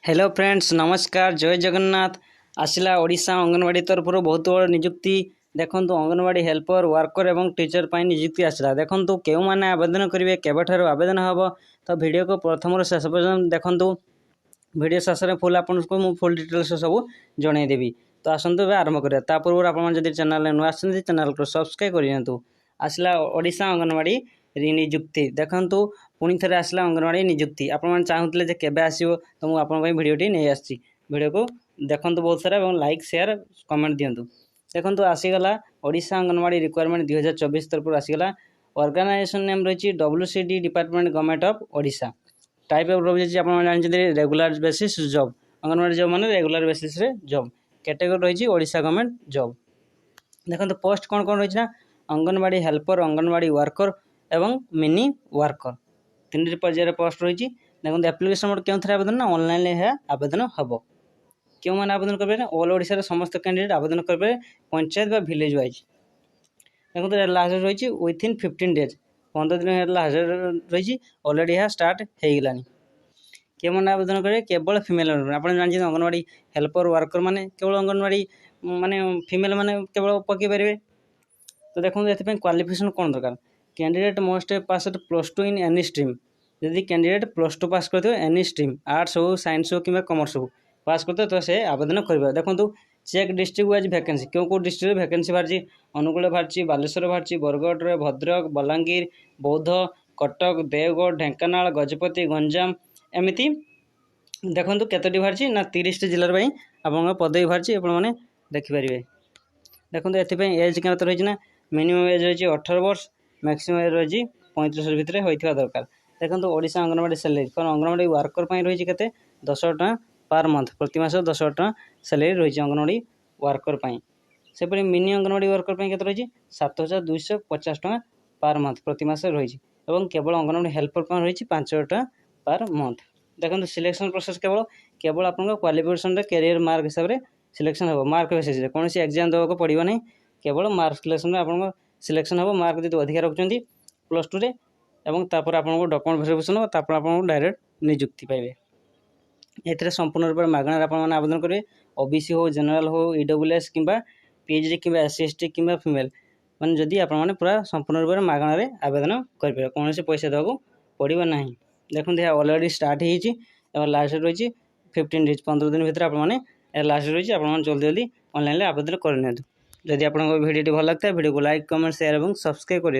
Hello friends नमस्कार जय जगन्नाथ। आसला ओडिशा अंगनवाड़ी तरफ बहुत बड़ निजुक्ति देखु अंगनवाड़ी हेल्पर वर्कर एवं टीचर पर निजुक्ति आसला। देखु क्यों मैंने आवेदन करेंगे केवठार आवेदन हम तो वीडियो को प्रथम शेष पर्यटन देखु। वीडियो शेष में फुल आपको मुझे फुल डिटेल्स सब जनईदेवी। तो आसतु आरंभ करें ता पूर्व आप चैनल नुआ चैनल को सब्सक्राइब कर आसला ओडिशा अंगनवाड़ी निजुक्ति देखु पुणी थे आसला अंगनवाड़ी निजुक्ति आपने चाहूले केवे आसो तो मुझे भिडटी नहीं आसी भिडियो को देखु बहुत सारा और लाइक शेयर कमेंट दिंतु। देखो आसीगला ओडिशा अंगनवाड़ी रिक्वायरमेंट 2024 तरफ आसीगला। ऑर्गेनाइजेशन नेम रही WCD department government of Odisha. Type of रही आप जानते regular basis job anganwadi job माने रेगुलर बेसिस रे जॉब। कैटेगरी रही ओडिशा गवर्नमेंट जॉब। देखो पोस्ट कौन कौन रही अंगनवाड़ी हेल्पर अंगनवाड़ी वर्कर एवं मिनी वर्कर तीन पर्यायर पोस्ट रही। देखो एप्लिकेशन मोड क्यों थे आवेदन ना ऑनलाइन है आवेदन हम क्यों मैंने आवेदन करेंगे ऑल ओडिशा समस्त कैंडिडेट आवेदन करेंगे पंचायत बा विलेज वाइज। देखो लास्ट रही विथिन 15 डेज 15 दिन लास्ट रही अलरेडी यह स्टार्ट हो गलानी। क्यों मैंने आवेदन करेंगे केवल फिमेल आप जानते अंगनवाड़ी हेल्पर वर्कर मैंने केवल अंगनवाड़ी माने फिमेल मैंने केवल पकई पारे। तो देखो ये क्वालिफिकेशन कौन दरकार candidate most pass +2 in any stream यदि कैंडिडेट +2 पास करते एनी स्ट्रीम आर्ट्स हो साइंस हो कि कॉमर्स हो पास करते तो से आवेदन कर। देखो चेक डिस्ट्रिक्ट वाइज वैकेंसी क्यों कौ डिस्ट्रिक्ट वैकेंसी बाहरी अनुगुल बाहरी बालेश्वर बाहरी बरगढ़ भद्रक बलांगीर बौद्ध कटक देवगढ़ ढेंकानाल गजपति गंजाम एमती। देखो केतोटी बाहरी ना 30 जिलार आप पदवी बाहरी आपने देखिपारे। देखो ये एज क्या रही ना मिनिमम एज रही 18 वर्ष मैक्सिमम एज रही 35 भितर होता दरकार। देखो ओडिशा अंगनवाड़ी सैलरी कौन अंगनवाड़ी वर्कर रही है 10 टଙ୍କା पर मंथ प्रति मास 10 टଙ୍କା सैलरी रही अंगनवाड़ी वर्कर सेपरी मिनी अंगनवाड़ी वर्कर केते रही 7250 टଙ୍କା पर मंथ प्रति मास रही और केवल अंगनवाड़ी हेल्पर रही 5 टଙ୍କା पर मंथ। देखो सिलेक्शन प्रोसेस केवल आप क्वालिफिकेशन कैरियर मार्क हिसाब से सिलेक्शन हम मार्क बेसिस कौन एग्जाम देवाक पड़ो नहीं केवल मार्क सिलेक्शन आप सिलेक्शन हम मार्क जो अधिक रखुच्च +2 रे एवं तापर आपको डॉक्यूमेंट वेरिफिकेशन हो तापर आपको डायरेक्ट निजुक्ति पाइबे। एथिरे संपूर्ण रूप में मागणार आपन आवेदन करेंगे ओबीसी हो जनरल हो EWS कि PhD कि SC/ST कि फिमेल मैंने जदि आप पूरा संपूर्ण रूप में मागणार आवेदन करेंगे कौन से पैसा देवाक पड़ो ना। देखो यह अलरेडी स्टार्ट हो लास्ट रही 15 डेज 15 दिन भितर आपने लास्ट रही आप जल्दी जल्दी ऑनलाइन आवेदन कर। जदि आपको वीडियो भल लगता है वीडियो को लाइक कमेंट शेयर और सब्सक्राइब कर।